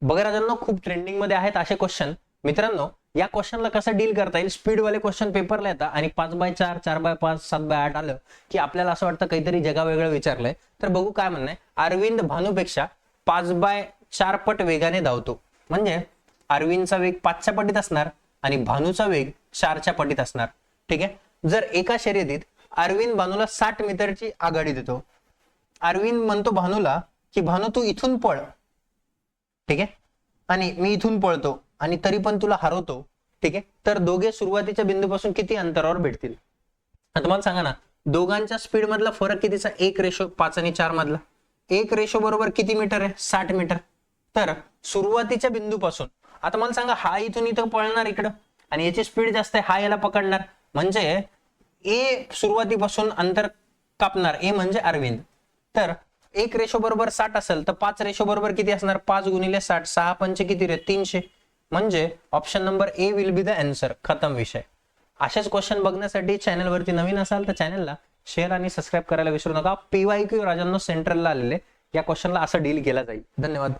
बघा राजांनो, खूप ट्रेंडिंग मध्ये आहेत असे क्वेश्चन. मित्रांनो, या क्वेश्चनला कसं डील करता येईल, स्पीड वाले क्वेश्चन पेपरला येतात आणि 5x4, 4x5, 7x8 आलं की आपल्याला असं वाटतं काहीतरी जगावेगळं विचारलंय. तर बघू काय म्हणणं आहे. अरविंद भानूपेक्षा 5x4 पट वेगाने धावतो. म्हणजे अरविंदचा वेग 5च्या पटीत असणार आणि भानूचा वेग 4च्या पटीत असणार. ठीक आहे. जर एका शर्यतीत अरविंद भानूला 60 मीटरची आघाडी देतो. अरविंद म्हणतो भानूला की भानू तू इथून पळ, ठीक आहे, आणि मी इथून पळतो आणि तरी पण तुला हरवतो. ठीक आहे. तर दोघे सुरुवातीच्या बिंदूपासून किती अंतरावर भेटतील. आता मला सांगा ना, दोघांच्या स्पीड मधला फरक कितीचा, 1:5 आणि 4 मधला. 1 बरोबर किती मीटर आहे, 60 मीटर. तर सुरुवातीच्या बिंदूपासून आता मला सांगा, हा इथून इथं पळणार इकडं आणि याची स्पीड जास्त आहे, हा याला पकडणार. म्हणजे ए सुरुवातीपासून अंतर कापणार, ए म्हणजे अरविंद. तर 1 बरोबर 60 असेल तर 5 बरोबर किती असणार, 5 गुणिले 60, 6 पंचे किती रे, 300. म्हणजे option number A will be the answer. खतम विषय. अशाच क्वेश्चन बघण्यासाठी चॅनलवरती नवीन असाल तर चॅनलला शेअर आणि सबस्क्राईब करायला विसरू नका. PYQ राजांनो सेंट्रलला आलेले या क्वेश्चनला असं डील केला जाईल. धन्यवाद.